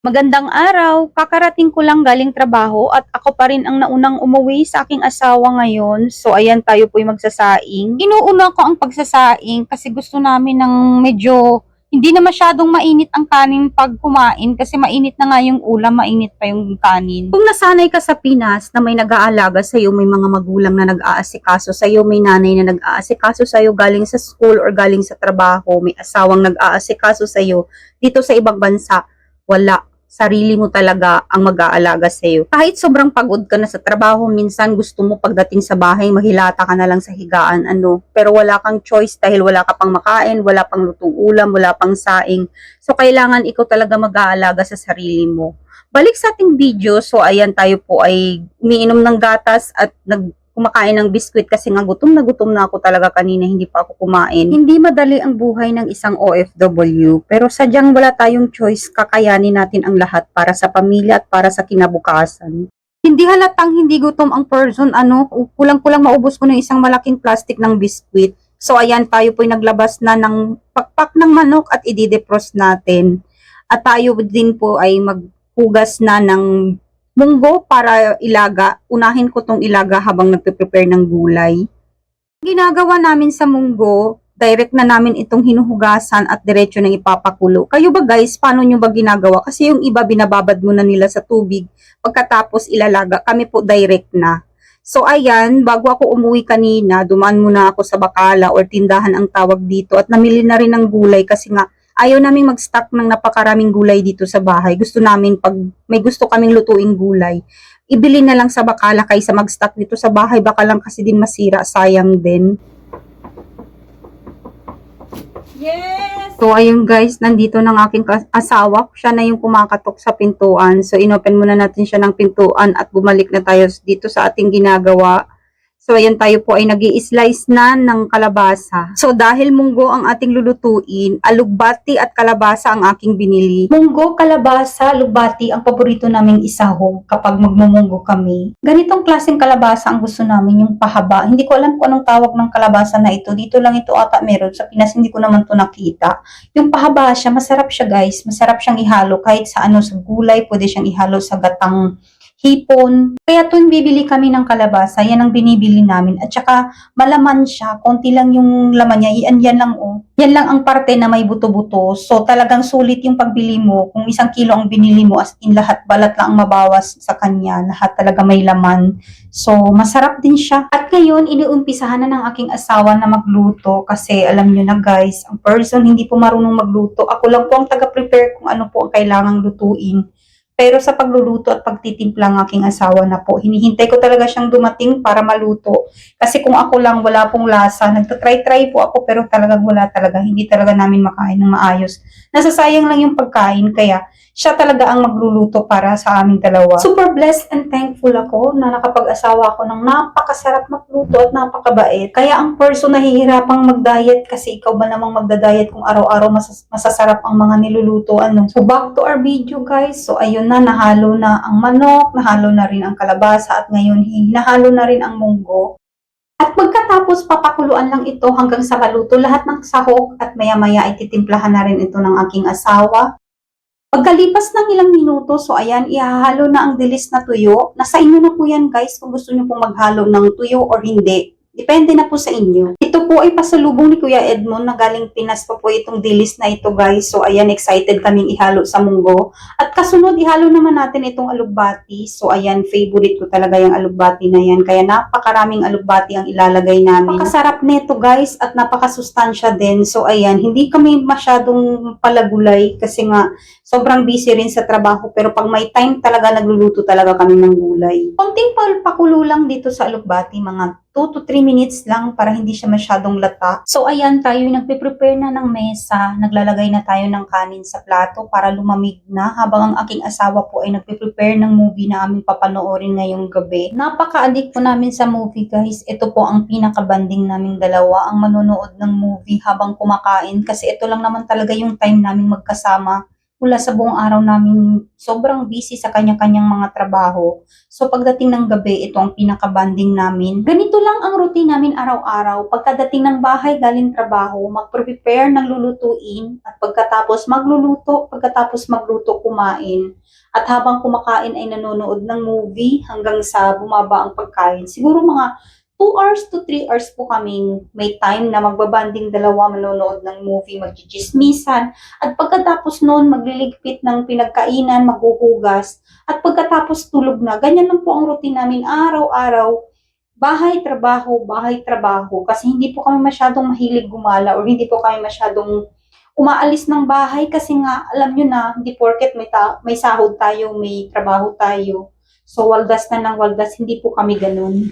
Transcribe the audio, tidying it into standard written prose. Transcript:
Magandang araw, kakarating ko lang galing trabaho at ako pa rin ang naunang umuwi sa aking asawa ngayon. So ayan, tayo po'y magsasaing. Inuuna ko ang pagsasaing kasi gusto namin ng medyo hindi na masyadong mainit ang kanin pag kumain kasi mainit na nga yung ulam, mainit pa yung kanin. Kung nasanay ka sa Pinas na may nag-aalaga sa'yo, may mga magulang na nag-aasikaso sa'yo, may nanay na nag-aasikaso sa'yo galing sa school or galing sa trabaho, may asawang nag-aasikaso sa'yo dito sa ibang bansa, wala. Sarili mo talaga ang mag-aalaga sa iyo. Kahit sobrang pagod ka na sa trabaho, minsan gusto mo pagdating sa bahay, mahilata ka na lang sa higaan, pero wala kang choice dahil wala ka pang makain, wala pang lutong ulam, wala pang saing. So, kailangan ikaw talaga mag-aalaga sa sarili mo. Balik sa ating video, so ayan tayo po ay umiinom ng gatas at kumakain ng biskwit kasi nga gutom na ako talaga kanina, hindi pa ako kumain. Hindi madali ang buhay ng isang OFW, pero sadyang wala tayong choice, kakayanin natin ang lahat para sa pamilya at para sa kinabukasan. Hindi halatang hindi gutom ang person, kulang-kulang maubos ko ng isang malaking plastic ng biskwit. So ayan, tayo po'y naglabas na ng pakpak ng manok at i-defrost natin. At tayo din po ay maghugas na ng munggo para ilaga. Unahin ko tong ilaga habang nagpe-prepare ng gulay. Ginagawa namin sa munggo, direct na namin itong hinuhugasan at diretso nang ipapakulo. Kayo ba guys, paano nyo ba ginagawa? Kasi yung iba binababad muna nila sa tubig, pagkatapos ilalaga. Kami po direct na. So ayan, bago ako umuwi kanina, dumaan muna ako sa bakala or tindahan ang tawag dito at namili na rin ng gulay kasi nga ayaw naming mag-stock ng napakaraming gulay dito sa bahay. Gusto namin pag may gusto kaming lutuing gulay, ibili na lang sa bakala kaysa mag-stock dito sa bahay. Baka lang kasi din masira, sayang din. Yes! So ayun guys, nandito ng aking asawa. Siya na yung kumakatok sa pintuan. So inopen muna natin siya ng pintuan at bumalik na tayo dito sa ating ginagawa. So, ayan tayo po ay nag-i-slice na ng kalabasa. So, dahil munggo ang ating lulutuin, alugbati at kalabasa ang aking binili. Munggo, kalabasa, alugbati ang paborito naming isahog kapag magmumunggo kami. Ganitong klaseng kalabasa ang gusto namin, yung pahaba. Hindi ko alam kung anong tawag ng kalabasa na ito. Dito lang ito ata meron. Sa Pinas, hindi ko naman ito nakita. Yung pahaba siya, masarap siya guys. Masarap siyang ihalo kahit sa sa gulay. Pwede siyang ihalo sa gatang hipon. Kaya tuwing bibili kami ng kalabasa, yan ang binibili namin. At saka malaman siya, konti lang yung laman niya. Yan lang oh. Yan lang ang parte na may buto-buto. So talagang sulit yung pagbili mo. Kung 1 kilo ang binili mo, as in lahat balat lang ang mabawas sa kanya. Lahat talaga may laman. So masarap din siya. At ngayon, iniumpisahan na ng aking asawa na magluto kasi alam nyo na guys, ang person hindi po marunong magluto. Ako lang po ang taga-prepare kung ano po ang kailangang lutuin. Pero sa pagluluto at pagtitimpla ng aking asawa na po, hinihintay ko talaga siyang dumating para maluto. Kasi kung ako lang, wala pong lasa. Nagtatry-try po ako pero talagang wala talaga. Hindi talaga namin makain ng maayos. Nasasayang lang yung pagkain kaya siya talaga ang magluluto para sa aming dalawa. Super blessed and thankful ako na nakapag-asawa ako ng napakasarap magluto at napakabait. Kaya ang person nahihirapang mag-diet kasi ikaw ba namang magda-diet kung araw-araw masasarap ang mga niluluto. So back to our video guys. So ayun na, nahalo na ang manok, nahalo na rin ang kalabasa at ngayon hinahalo na rin ang munggo. At pagkatapos papakuluan lang ito hanggang sa maluto lahat ng sahog at maya-maya ay titimplahan na rin ito ng aking asawa. Pagkalipas ng ilang minuto, so ayan, ihahalo na ang dilis na tuyo. Nasa inyo na po yan guys kung gusto nyo pong maghalo ng tuyo or hindi. Depende na po sa inyo. Ito po ay pasalubong ni Kuya Edmond na galing Pinas pa po itong dilis na ito guys. So ayan, excited kaming ihalo sa munggo. At kasunod, ihalo naman natin itong alugbati. So ayan, favorite ko talaga yung alugbati na yan. Kaya napakaraming alugbati ang ilalagay namin. Napakasarap nito guys at napakasustansya din. So ayan, hindi kami masyadong palagulay kasi nga sobrang busy rin sa trabaho. Pero pag may time talaga, nagluluto talaga kami ng gulay. Konting pakulo lang dito sa alugbati, mga 2 to 3 minutes lang para hindi siya masyadong lata. So ayan, tayo nagpe-prepare na ng mesa. Naglalagay na tayo ng kanin sa plato para lumamig na habang ang aking asawa po ay nagpe-prepare ng movie na aming papanoorin ngayong gabi. Napaka-addict po namin sa movie guys. Ito po ang pinaka-banding naming dalawa, ang manonood ng movie habang kumakain kasi ito lang naman talaga yung time naming magkasama. mula sa buong araw namin sobrang busy sa kanya-kanyang mga trabaho. So pagdating ng gabi, ito ang pinaka-bonding namin. Ganito lang ang routine namin araw-araw. Pagkadating ng bahay galing trabaho, mag-prepare ng lulutuin at pagkatapos magluto, kumain. At habang kumakain ay nanonood ng movie hanggang sa bumaba ang pagkain. Siguro mga 2 hours to 3 hours po kaming may time na magbabanding dalawa, manonood ng movie, magchichismisan. At pagkatapos noon, magliligpit ng pinagkainan, maghuhugas. At pagkatapos tulog na. Ganyan lang po ang routine namin araw-araw. Bahay, trabaho, bahay, trabaho. Kasi hindi po kami masyadong mahilig gumala or hindi po kami masyadong umaalis ng bahay kasi nga, alam nyo na, hindi porket may sahod tayo, may trabaho tayo. So, waldas na ng waldas, hindi po kami ganun.